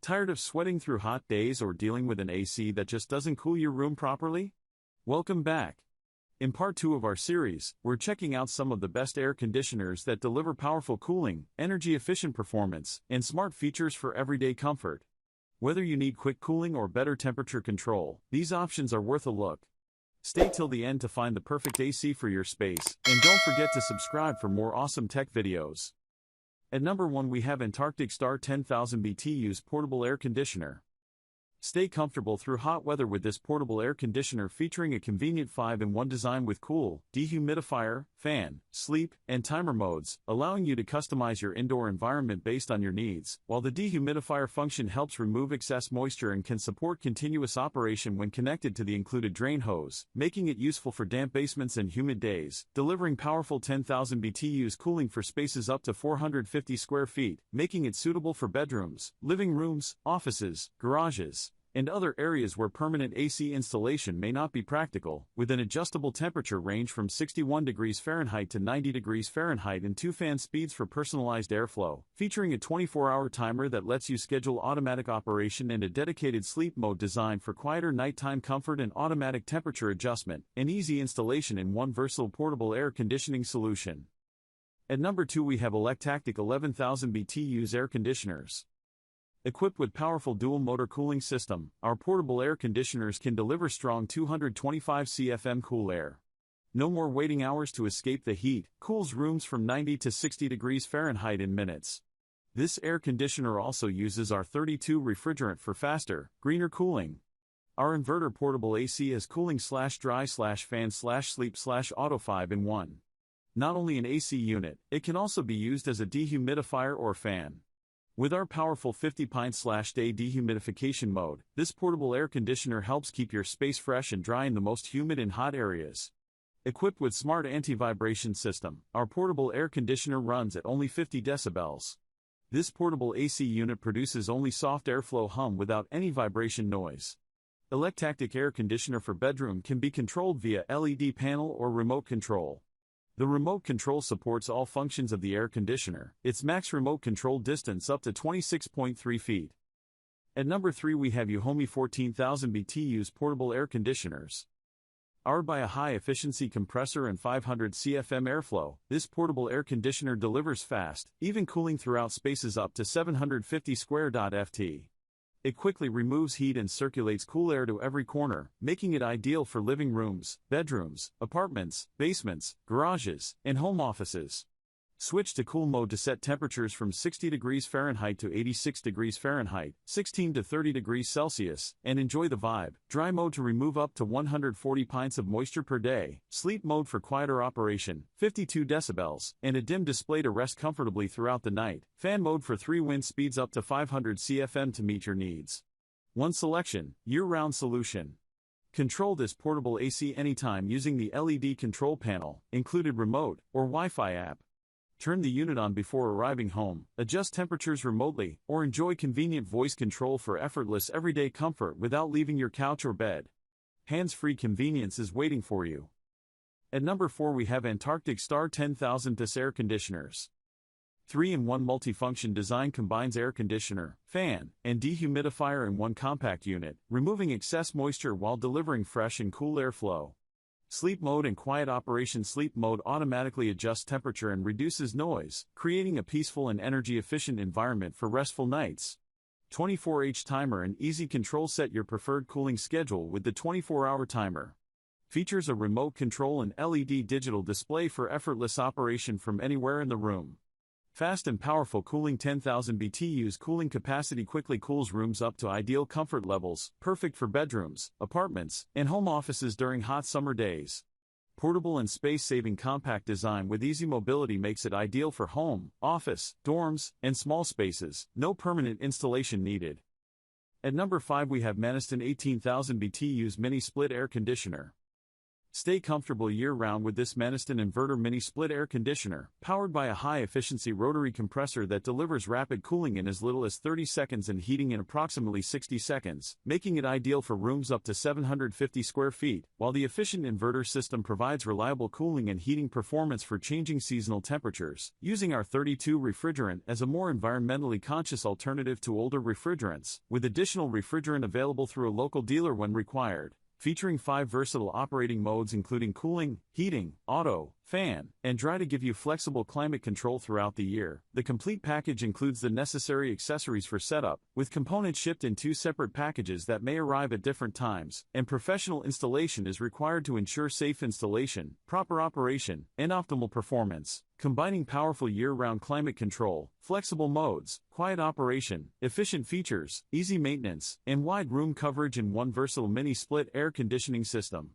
Tired of sweating through hot days or dealing with an AC that just doesn't cool your room properly? Welcome back. In part 2 of our series, we're checking out some of the best air conditioners that deliver powerful cooling, energy-efficient performance, and smart features for everyday comfort. Whether you need quick cooling or better temperature control, these options are worth a look. Stay till the end to find the perfect AC for your space, and don't forget to subscribe for more awesome tech videos. At number 1 we have Antarctic Star 10,000 BTU's Portable Air Conditioner. Stay comfortable through hot weather with this portable air conditioner featuring a convenient 5-in-1 design with cool, dehumidifier, fan, sleep, and timer modes, allowing you to customize your indoor environment based on your needs, while the dehumidifier function helps remove excess moisture and can support continuous operation when connected to the included drain hose, making it useful for damp basements and humid days, delivering powerful 10,000 BTUs cooling for spaces up to 450 square feet, making it suitable for bedrooms, living rooms, offices, garages, and other areas where permanent AC installation may not be practical, with an adjustable temperature range from 61 degrees Fahrenheit to 90 degrees Fahrenheit and 2 fan speeds for personalized airflow, featuring a 24-hour timer that lets you schedule automatic operation and a dedicated sleep mode designed for quieter nighttime comfort and automatic temperature adjustment, and easy installation in one versatile portable air conditioning solution. At number 2 we have Electactic 11,000 BTUs air conditioners. Equipped with powerful dual-motor cooling system, our portable air conditioners can deliver strong 225 CFM cool air. No more waiting hours to escape the heat, cools rooms from 90 to 60 degrees Fahrenheit in minutes. This air conditioner also uses our 32 refrigerant for faster, greener cooling. Our inverter portable AC has cooling/dry/fan/sleep/auto 5-in-1. Not only an AC unit, it can also be used as a dehumidifier or fan. With our powerful 50-pint/day dehumidification mode, this portable air conditioner helps keep your space fresh and dry in the most humid and hot areas. Equipped with smart anti-vibration system, our portable air conditioner runs at only 50 decibels. This portable AC unit produces only soft airflow hum without any vibration noise. Electactic air conditioner for bedroom can be controlled via LED panel or remote control. The remote control supports all functions of the air conditioner, its max remote control distance up to 26.3 feet. At number 3 we have EUHOMY 14,000 BTUs portable air conditioners. Powered by a high-efficiency compressor and 500 CFM airflow, this portable air conditioner delivers fast, even cooling throughout spaces up to 750 square ft. It quickly removes heat and circulates cool air to every corner, making it ideal for living rooms, bedrooms, apartments, basements, garages, and home offices. Switch to cool mode to set temperatures from 60 degrees Fahrenheit to 86 degrees Fahrenheit, 16 to 30 degrees Celsius, and enjoy the vibe. Dry mode to remove up to 140 pints of moisture per day, sleep mode for quieter operation, 52 decibels, and a dim display to rest comfortably throughout the night, fan mode for 3 wind speeds up to 500 CFM to meet your needs. One selection, year-round solution. Control this portable AC anytime using the LED control panel, included remote, or Wi-Fi app. Turn the unit on before arriving home, adjust temperatures remotely, or enjoy convenient voice control for effortless everyday comfort without leaving your couch or bed. Hands-free convenience is waiting for you. At number 4 we have Antarctic Star 10,000 BTUs air conditioners. 3-in-1 multifunction design combines air conditioner, fan, and dehumidifier in one compact unit, removing excess moisture while delivering fresh and cool airflow. Sleep mode and quiet operation. Sleep mode automatically adjusts temperature and reduces noise, creating a peaceful and energy-efficient environment for restful nights. 24H timer and easy control. Set your preferred cooling schedule with the 24-hour timer. Features a remote control and LED digital display for effortless operation from anywhere in the room. Fast and powerful cooling. 10,000 BTUs cooling capacity quickly cools rooms up to ideal comfort levels, perfect for bedrooms, apartments, and home offices during hot summer days. Portable and space-saving compact design with easy mobility makes it ideal for home, office, dorms, and small spaces. No permanent installation needed. At number 5 we have Manastin 18,000 BTUs mini split air conditioner. Stay comfortable year-round with this Manastin inverter mini-split air conditioner, powered by a high-efficiency rotary compressor that delivers rapid cooling in as little as 30 seconds and heating in approximately 60 seconds, making it ideal for rooms up to 750 square feet, while the efficient inverter system provides reliable cooling and heating performance for changing seasonal temperatures, using our 32 refrigerant as a more environmentally conscious alternative to older refrigerants, with additional refrigerant available through a local dealer when required. Featuring 5 versatile operating modes including cooling, heating, auto, fan, and dry to give you flexible climate control throughout the year. The complete package includes the necessary accessories for setup, with components shipped in 2 separate packages that may arrive at different times, and professional installation is required to ensure safe installation, proper operation, and optimal performance. Combining powerful year-round climate control, flexible modes, quiet operation, efficient features, easy maintenance, and wide room coverage in one versatile mini-split air conditioning system.